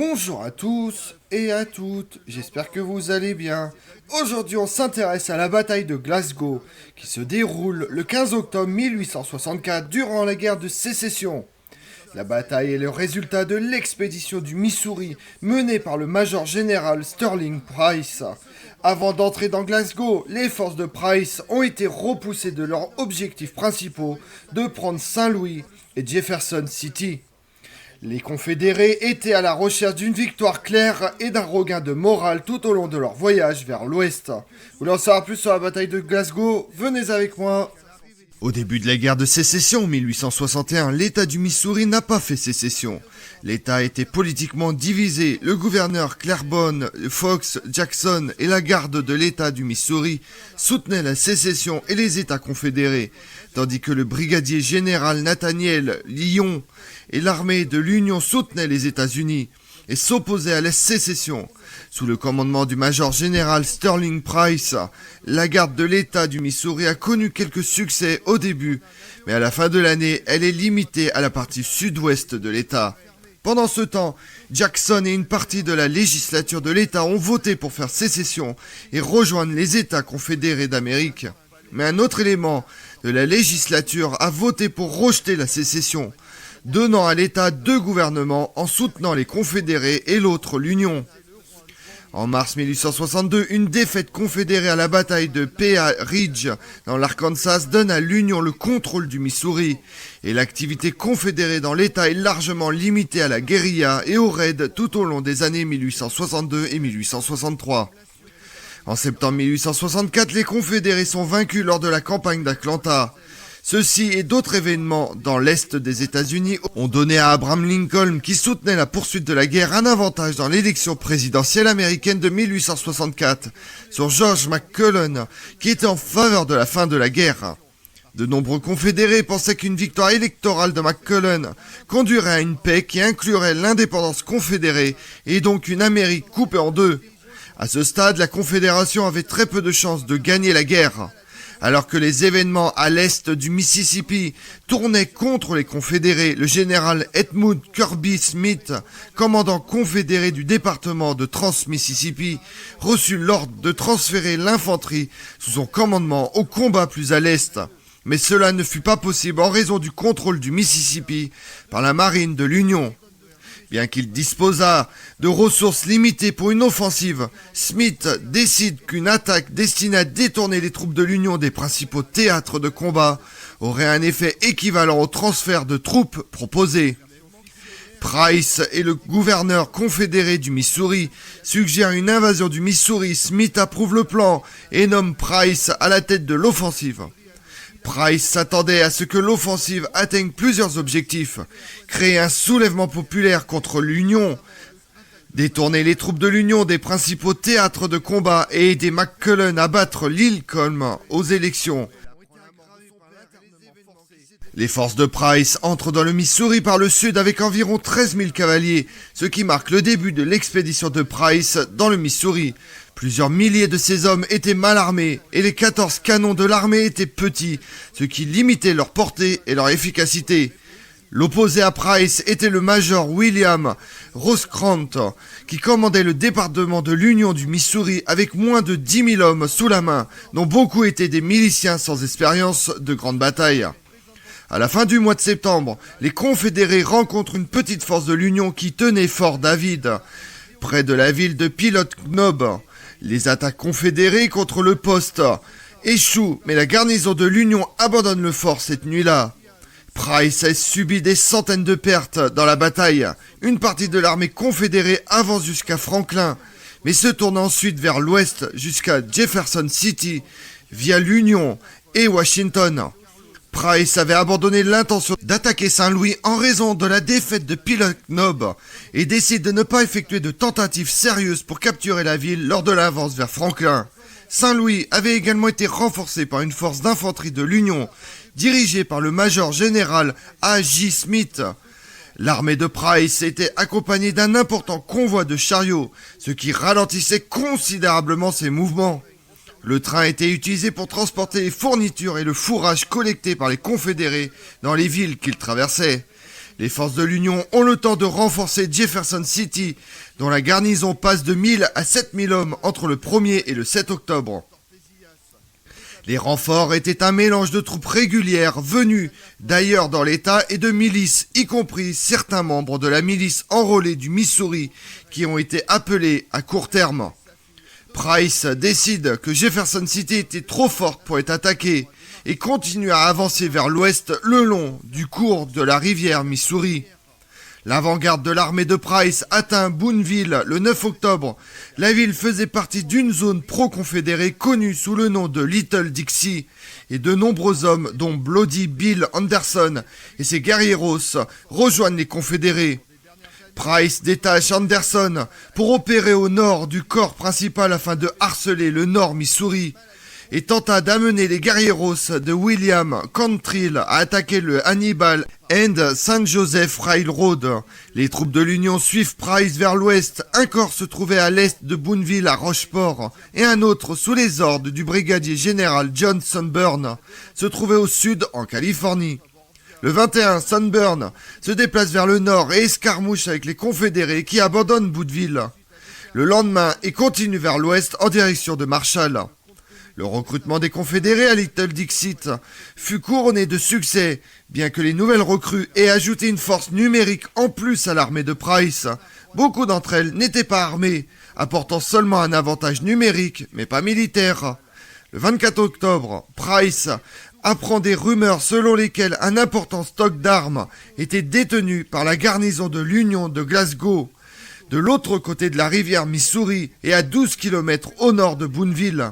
Bonjour à tous et à toutes, j'espère que vous allez bien. Aujourd'hui on s'intéresse à la bataille de Glasgow, qui se déroule le 15 octobre 1864 durant la guerre de sécession. La bataille est le résultat de l'expédition du Missouri menée par le major général Sterling Price. Avant d'entrer dans Glasgow, les forces de Price ont été repoussées de leurs objectifs principaux de prendre Saint-Louis et Jefferson City. Les Confédérés étaient à la recherche d'une victoire claire et d'un regain de morale tout au long de leur voyage vers l'ouest. Vous voulez en savoir plus sur la bataille de Glasgow? Venez avec moi. Au début de la guerre de sécession 1861, l'État du Missouri n'a pas fait sécession. L'État était politiquement divisé. Le gouverneur Claiborne, Fox, Jackson et la garde de l'État du Missouri soutenaient la sécession et les États confédérés, tandis que le brigadier général Nathaniel Lyon et l'armée de l'Union soutenaient les États-Unis et s'opposaient à la sécession. Sous le commandement du major général Sterling Price, la garde de l'État du Missouri a connu quelques succès au début, mais à la fin de l'année, elle est limitée à la partie sud-ouest de l'État. Pendant ce temps, Jackson et une partie de la législature de l'État ont voté pour faire sécession et rejoindre les États confédérés d'Amérique. Mais un autre élément de la législature a voté pour rejeter la sécession, donnant à l'État deux gouvernements en soutenant les confédérés et l'autre l'Union. En mars 1862, une défaite confédérée à la bataille de Pea Ridge dans l'Arkansas donne à l'Union le contrôle du Missouri, et l'activité confédérée dans l'État est largement limitée à la guérilla et aux raids tout au long des années 1862 et 1863. En septembre 1864, les confédérés sont vaincus lors de la campagne d'Atlanta. Ceci et d'autres événements dans l'Est des États-Unis ont donné à Abraham Lincoln, qui soutenait la poursuite de la guerre, un avantage dans l'élection présidentielle américaine de 1864 sur George McClellan, qui était en faveur de la fin de la guerre. De nombreux confédérés pensaient qu'une victoire électorale de McClellan conduirait à une paix qui inclurait l'indépendance confédérée et donc une Amérique coupée en deux. À ce stade, la Confédération avait très peu de chances de gagner la guerre. Alors que les événements à l'est du Mississippi tournaient contre les confédérés, le général Edmund Kirby Smith, commandant confédéré du département de Trans-Mississippi, reçut l'ordre de transférer l'infanterie sous son commandement au combat plus à l'est. Mais cela ne fut pas possible en raison du contrôle du Mississippi par la marine de l'Union. Bien qu'il disposât de ressources limitées pour une offensive, Smith décide qu'une attaque destinée à détourner les troupes de l'Union des principaux théâtres de combat aurait un effet équivalent au transfert de troupes proposé. Price et le gouverneur confédéré du Missouri suggèrent une invasion du Missouri. Smith approuve le plan et nomme Price à la tête de l'offensive. Price s'attendait à ce que l'offensive atteigne plusieurs objectifs: créer un soulèvement populaire contre l'Union, détourner les troupes de l'Union des principaux théâtres de combat et aider McClellan à battre Lincoln aux élections. Les forces de Price entrent dans le Missouri par le sud avec environ 13 000 cavaliers, ce qui marque le début de l'expédition de Price dans le Missouri. Plusieurs milliers de ces hommes étaient mal armés et les 14 canons de l'armée étaient petits, ce qui limitait leur portée et leur efficacité. L'opposé à Price était le major William Rosecrans, qui commandait le département de l'Union du Missouri avec moins de 10 000 hommes sous la main, dont beaucoup étaient des miliciens sans expérience de grande bataille. À la fin du mois de septembre, les confédérés rencontrent une petite force de l'Union qui tenait Fort David, près de la ville de Pilot Knob. Les attaques confédérées contre le poste échouent, mais la garnison de l'Union abandonne le fort cette nuit-là. Price a subi des centaines de pertes dans la bataille. Une partie de l'armée confédérée avance jusqu'à Franklin, mais se tourne ensuite vers l'ouest jusqu'à Jefferson City, via l'Union et Washington. Price avait abandonné l'intention d'attaquer Saint-Louis en raison de la défaite de Pilot Knob et décide de ne pas effectuer de tentatives sérieuses pour capturer la ville lors de l'avance vers Franklin. Saint-Louis avait également été renforcé par une force d'infanterie de l'Union dirigée par le major général A.J. Smith. L'armée de Price était accompagnée d'un important convoi de chariots, ce qui ralentissait considérablement ses mouvements. Le train était utilisé pour transporter les fournitures et le fourrage collectés par les confédérés dans les villes qu'ils traversaient. Les forces de l'Union ont le temps de renforcer Jefferson City, dont la garnison passe de 1000 à 7000 hommes entre le 1er et le 7 octobre. Les renforts étaient un mélange de troupes régulières venues d'ailleurs dans l'État et de milices, y compris certains membres de la milice enrôlée du Missouri qui ont été appelés à court terme. Price décide que Jefferson City était trop forte pour être attaquée et continue à avancer vers l'ouest le long du cours de la rivière Missouri. L'avant-garde de l'armée de Price atteint Boonville le 9 octobre. La ville faisait partie d'une zone pro-confédérée connue sous le nom de Little Dixie et de nombreux hommes, dont Bloody Bill Anderson et ses guerrieros, rejoignent les confédérés. Price détache Anderson pour opérer au nord du corps principal afin de harceler le nord Missouri et tenta d'amener les guerrieros de William Cantrill à attaquer le Hannibal and St. Joseph Railroad. Les troupes de l'Union suivent Price vers l'ouest. Un corps se trouvait à l'est de Boonville à Rocheport et un autre sous les ordres du brigadier général John Sunburn se trouvait au sud en Californie. Le 21, Sunburn se déplace vers le nord et escarmouche avec les confédérés qui abandonnent Boonville. Le lendemain, il continue vers l'ouest en direction de Marshall. Le recrutement des confédérés à Little Dixie fut couronné de succès, bien que les nouvelles recrues aient ajouté une force numérique en plus à l'armée de Price. Beaucoup d'entre elles n'étaient pas armées, apportant seulement un avantage numérique, mais pas militaire. Le 24 octobre, Price apprend des rumeurs selon lesquelles un important stock d'armes était détenu par la garnison de l'Union de Glasgow, de l'autre côté de la rivière Missouri et à 12 km au nord de Boonville.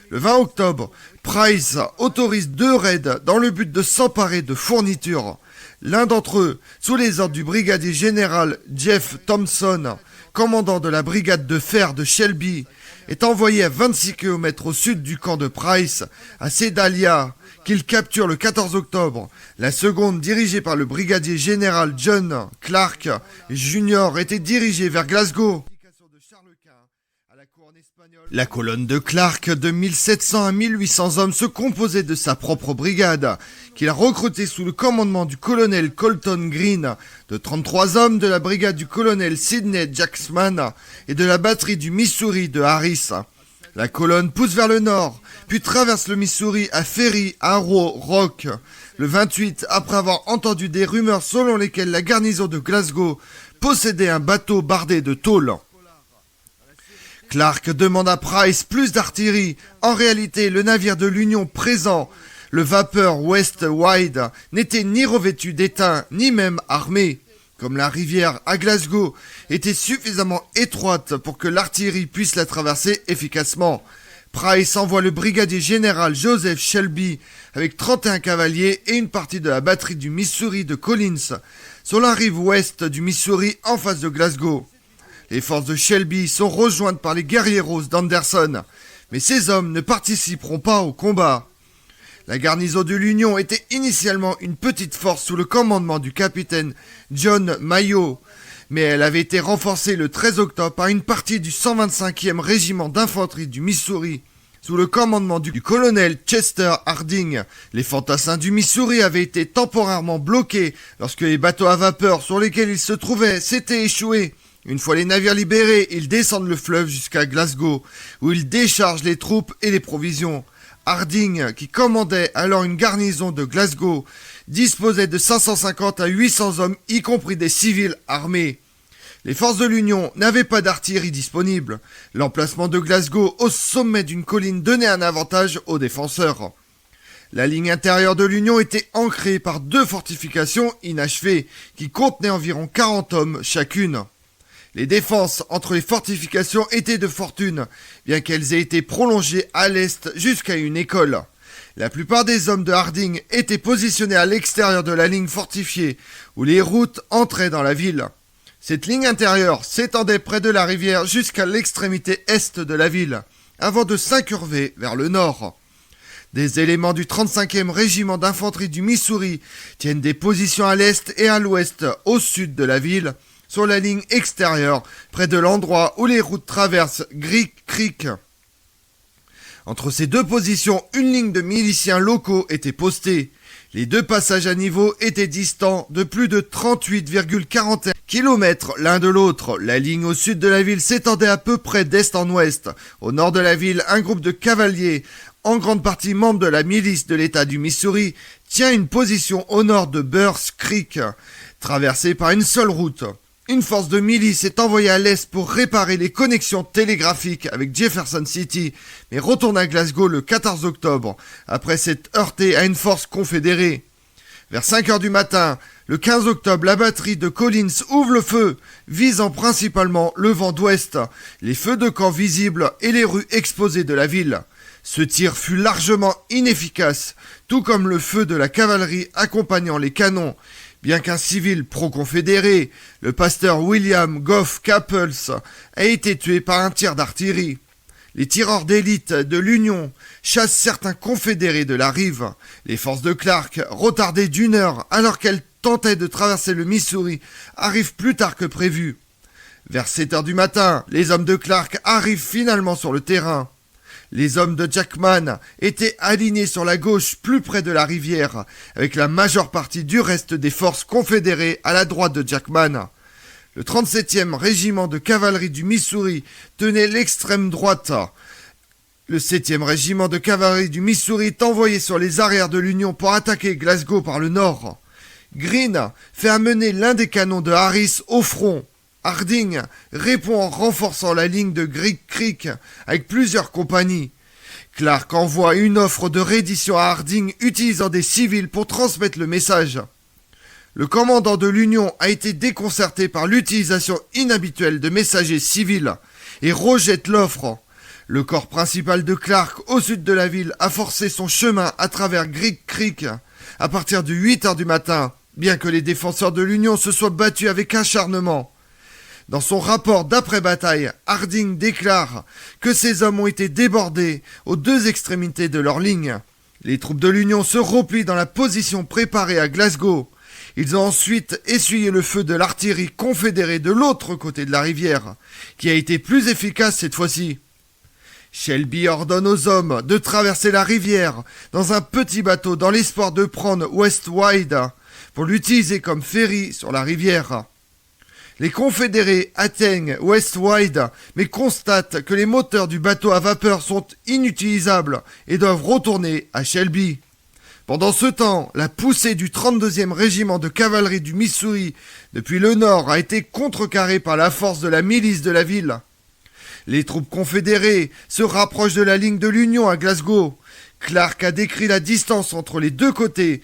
Le 20 octobre, Price autorise 2 raids dans le but de s'emparer de fournitures. L'un d'entre eux, sous les ordres du brigadier général Jeff Thompson, commandant de la brigade de fer de Shelby, est envoyé à 26 km au sud du camp de Price, à Sedalia, qu'il capture le 14 octobre. La seconde, dirigée par le brigadier général John Clark Jr., était dirigée vers Glasgow. La colonne de Clark de 1700 à 1800 hommes se composait de sa propre brigade, qu'il a recrutée sous le commandement du colonel Colton Green, de 33 hommes de la brigade du colonel Sidney Jacksman et de la batterie du Missouri de Harris. La colonne pousse vers le nord, puis traverse le Missouri à Ferry Arrow Rock. Le 28, après avoir entendu des rumeurs selon lesquelles la garnison de Glasgow possédait un bateau bardé de tôle. Clark demande à Price plus d'artillerie. En réalité, le navire de l'Union présent, le Vapeur West Wide, n'était ni revêtu d'étain, ni même armé. Comme la rivière à Glasgow était suffisamment étroite pour que l'artillerie puisse la traverser efficacement, Price envoie le brigadier général Joseph Shelby avec 31 cavaliers et une partie de la batterie du Missouri de Collins sur la rive ouest du Missouri en face de Glasgow. Les forces de Shelby sont rejointes par les guerrieros d'Anderson, mais ces hommes ne participeront pas au combat. La garnison de l'Union était initialement une petite force sous le commandement du capitaine John Mayo, mais elle avait été renforcée le 13 octobre par une partie du 125e régiment d'infanterie du Missouri, sous le commandement du colonel Chester Harding. Les fantassins du Missouri avaient été temporairement bloqués lorsque les bateaux à vapeur sur lesquels ils se trouvaient s'étaient échoués. Une fois les navires libérés, ils descendent le fleuve jusqu'à Glasgow, où ils déchargent les troupes et les provisions. Harding, qui commandait alors une garnison de Glasgow, disposait de 550 à 800 hommes, y compris des civils armés. Les forces de l'Union n'avaient pas d'artillerie disponible. L'emplacement de Glasgow au sommet d'une colline donnait un avantage aux défenseurs. La ligne intérieure de l'Union était ancrée par 2 fortifications inachevées, qui contenaient environ 40 hommes chacune. Les défenses entre les fortifications étaient de fortune, bien qu'elles aient été prolongées à l'est jusqu'à une école. La plupart des hommes de Harding étaient positionnés à l'extérieur de la ligne fortifiée, où les routes entraient dans la ville. Cette ligne intérieure s'étendait près de la rivière jusqu'à l'extrémité est de la ville, avant de s'incurver vers le nord. Des éléments du 35e régiment d'infanterie du Missouri tiennent des positions à l'est et à l'ouest, au sud de la ville, sur la ligne extérieure, près de l'endroit où les routes traversent Greek Creek. Entre ces 2 positions, une ligne de miliciens locaux était postée. Les deux passages à niveau étaient distants de plus de 38,41 km l'un de l'autre. La ligne au sud de la ville s'étendait à peu près d'est en ouest. Au nord de la ville, un groupe de cavaliers, en grande partie membres de la milice de l'État du Missouri, tient une position au nord de Burrs Creek, traversée par une seule route. Une force de milice est envoyée à l'est pour réparer les connexions télégraphiques avec Jefferson City, mais retourne à Glasgow le 14 octobre, après s'être heurté à une force confédérée. Vers 5 heures du matin, le 15 octobre, la batterie de Collins ouvre le feu, visant principalement le vent d'ouest, les feux de camp visibles et les rues exposées de la ville. Ce tir fut largement inefficace, tout comme le feu de la cavalerie accompagnant les canons. Bien qu'un civil pro-confédéré, le pasteur William Goff Capples a été tué par un tir d'artillerie. Les tireurs d'élite de l'Union chassent certains confédérés de la rive. Les forces de Clark, retardées d'1 heure alors qu'elles tentaient de traverser le Missouri, arrivent plus tard que prévu. Vers 7 heures du matin, les hommes de Clark arrivent finalement sur le terrain. Les hommes de Jackman étaient alignés sur la gauche plus près de la rivière, avec la majeure partie du reste des forces confédérées à la droite de Jackman. Le 37e régiment de cavalerie du Missouri tenait l'extrême droite. Le 7e régiment de cavalerie du Missouri est envoyé sur les arrières de l'Union pour attaquer Glasgow par le nord. Greene fait amener l'un des canons de Harris au front. Harding répond en renforçant la ligne de Greek Creek avec plusieurs compagnies. Clark envoie une offre de reddition à Harding utilisant des civils pour transmettre le message. Le commandant de l'Union a été déconcerté par l'utilisation inhabituelle de messagers civils et rejette l'offre. Le corps principal de Clark au sud de la ville a forcé son chemin à travers Greek Creek à partir de 8 heures du matin, bien que les défenseurs de l'Union se soient battus avec acharnement. Dans son rapport d'après-bataille, Harding déclare que ces hommes ont été débordés aux deux extrémités de leur ligne. Les troupes de l'Union se replient dans la position préparée à Glasgow. Ils ont ensuite essuyé le feu de l'artillerie confédérée de l'autre côté de la rivière, qui a été plus efficace cette fois-ci. Shelby ordonne aux hommes de traverser la rivière dans un petit bateau dans l'espoir de prendre West Wide pour l'utiliser comme ferry sur la rivière. Les confédérés atteignent West Wide, mais constatent que les moteurs du bateau à vapeur sont inutilisables et doivent retourner à Shelby. Pendant ce temps, la poussée du 32e régiment de cavalerie du Missouri depuis le nord a été contrecarrée par la force de la milice de la ville. Les troupes confédérées se rapprochent de la ligne de l'Union à Glasgow. Clark a décrit la distance entre les deux côtés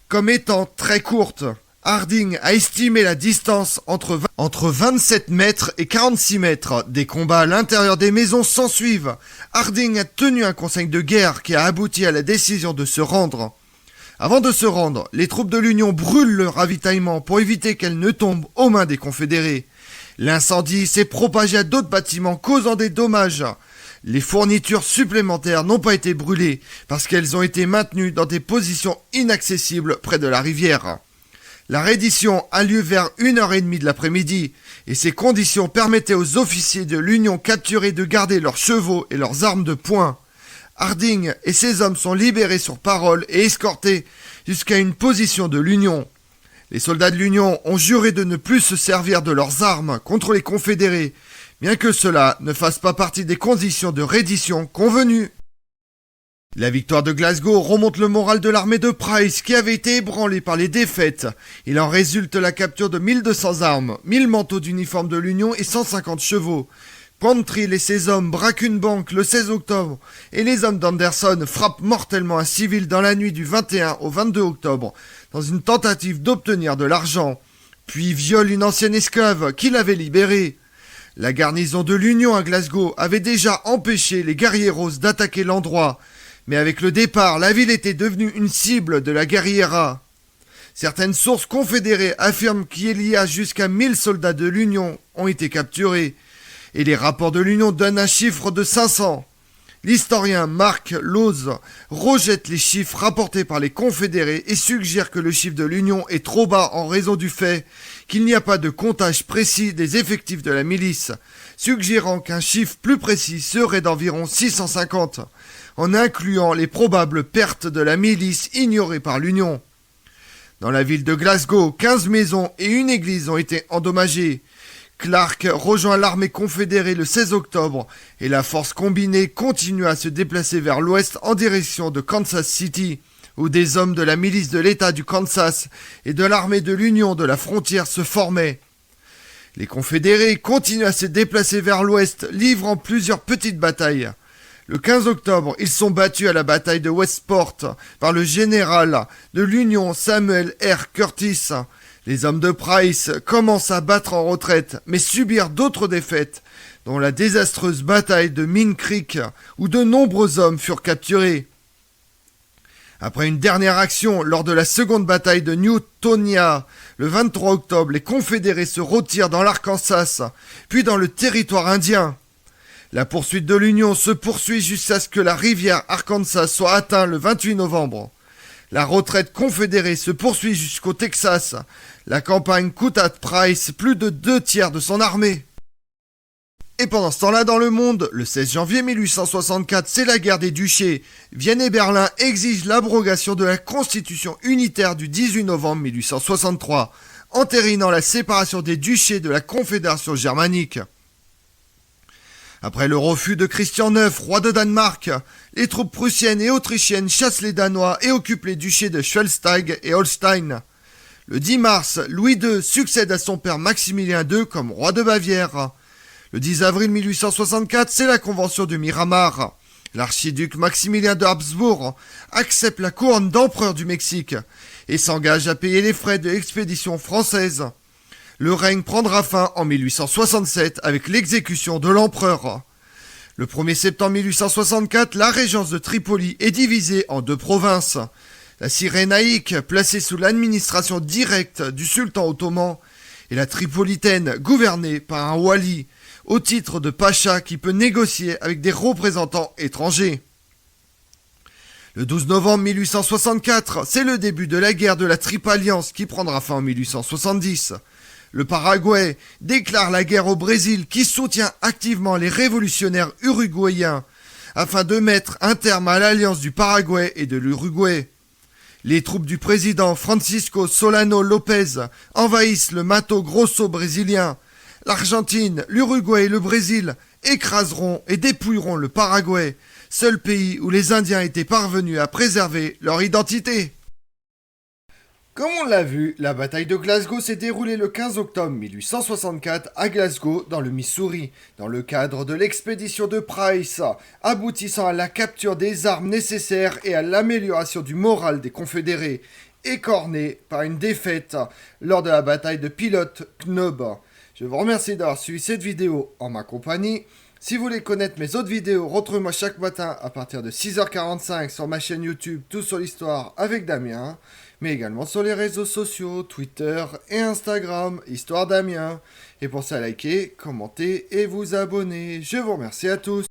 comme étant très courte. Harding a estimé la distance entre 27 mètres et 46 mètres. Des combats à l'intérieur des maisons s'ensuivent. Harding a tenu un conseil de guerre qui a abouti à la décision de se rendre. Avant de se rendre, les troupes de l'Union brûlent le ravitaillement pour éviter qu'elles ne tombent aux mains des confédérés. L'incendie s'est propagé à d'autres bâtiments causant des dommages. Les fournitures supplémentaires n'ont pas été brûlées parce qu'elles ont été maintenues dans des positions inaccessibles près de la rivière. La reddition a lieu vers 1h30 de l'après-midi, et ces conditions permettaient aux officiers de l'Union capturés de garder leurs chevaux et leurs armes de poing. Harding et ses hommes sont libérés sur parole et escortés jusqu'à une position de l'Union. Les soldats de l'Union ont juré de ne plus se servir de leurs armes contre les confédérés, bien que cela ne fasse pas partie des conditions de reddition convenues. La victoire de Glasgow remonte le moral de l'armée de Price qui avait été ébranlée par les défaites. Il en résulte la capture de 1200 armes, 1000 manteaux d'uniforme de l'Union et 150 chevaux. Quantrill et ses hommes braquent une banque le 16 octobre et les hommes d'Anderson frappent mortellement un civil dans la nuit du 21 au 22 octobre dans une tentative d'obtenir de l'argent, puis violent une ancienne esclave qu'il avait libérée. La garnison de l'Union à Glasgow avait déjà empêché les guerrieros d'attaquer l'endroit, mais avec le départ, la ville était devenue une cible de la guerrilla. Certaines sources confédérées affirment qu'il y a jusqu'à 1000 soldats de l'Union ont été capturés, et les rapports de l'Union donnent un chiffre de 500. L'historien Mark Lowes rejette les chiffres rapportés par les confédérés et suggère que le chiffre de l'Union est trop bas en raison du fait qu'il n'y a pas de comptage précis des effectifs de la milice, suggérant qu'un chiffre plus précis serait d'environ 650, en incluant les probables pertes de la milice ignorées par l'Union. Dans la ville de Glasgow, 15 maisons et une église ont été endommagées. Clark rejoint l'armée confédérée le 16 octobre et la force combinée continue à se déplacer vers l'ouest en direction de Kansas City, où des hommes de la milice de l'État du Kansas et de l'armée de l'Union de la frontière se formaient. Les confédérés continuent à se déplacer vers l'ouest, livrant plusieurs petites batailles. Le 15 octobre, ils sont battus à la bataille de Westport par le général de l'Union Samuel R. Curtis. Les hommes de Price commencent à battre en retraite, mais subirent d'autres défaites, dont la désastreuse bataille de Mine Creek, où de nombreux hommes furent capturés. Après une dernière action lors de la seconde bataille de Newtonia, le 23 octobre, les confédérés se retirent dans l'Arkansas, puis dans le territoire indien. La poursuite de l'Union se poursuit jusqu'à ce que la rivière Arkansas soit atteinte le 28 novembre. La retraite confédérée se poursuit jusqu'au Texas. La campagne coûte à Price plus de 2/3 de son armée. Et pendant ce temps-là dans le monde, le 16 janvier 1864, c'est la guerre des duchés. Vienne et Berlin exigent l'abrogation de la constitution unitaire du 18 novembre 1863, entérinant la séparation des duchés de la Confédération germanique. Après le refus de Christian IX, roi de Danemark, les troupes prussiennes et autrichiennes chassent les Danois et occupent les duchés de Schleswig et Holstein. Le 10 mars, Louis II succède à son père Maximilien II comme roi de Bavière. Le 10 avril 1864, c'est la convention de Miramar. L'archiduc Maximilien de Habsbourg accepte la couronne d'empereur du Mexique et s'engage à payer les frais de l'expédition française. Le règne prendra fin en 1867 avec l'exécution de l'empereur. Le 1er septembre 1864, la régence de Tripoli est divisée en 2 provinces. La Cyrénaïque, placée sous l'administration directe du sultan ottoman, et la Tripolitaine, gouvernée par un wali, au titre de pacha qui peut négocier avec des représentants étrangers. Le 12 novembre 1864, c'est le début de la guerre de la Triple Alliance qui prendra fin en 1870. Le Paraguay déclare la guerre au Brésil qui soutient activement les révolutionnaires uruguayens afin de mettre un terme à l'alliance du Paraguay et de l'Uruguay. Les troupes du président Francisco Solano Lopez envahissent le Mato Grosso brésilien. L'Argentine, l'Uruguay et le Brésil écraseront et dépouilleront le Paraguay, seul pays où les Indiens étaient parvenus à préserver leur identité. Comme on l'a vu, la bataille de Glasgow s'est déroulée le 15 octobre 1864 à Glasgow, dans le Missouri, dans le cadre de l'expédition de Price, aboutissant à la capture des armes nécessaires et à l'amélioration du moral des confédérés, écornés par une défaite lors de la bataille de Pilot Knob. Je vous remercie d'avoir suivi cette vidéo en ma compagnie. Si vous voulez connaître mes autres vidéos, retrouvez-moi chaque matin à partir de 6h45 sur ma chaîne YouTube Tout sur l'Histoire avec Damien, mais également sur les réseaux sociaux, Twitter et Instagram, Histoire Damien. Et pensez à liker, commenter et vous abonner. Je vous remercie à tous.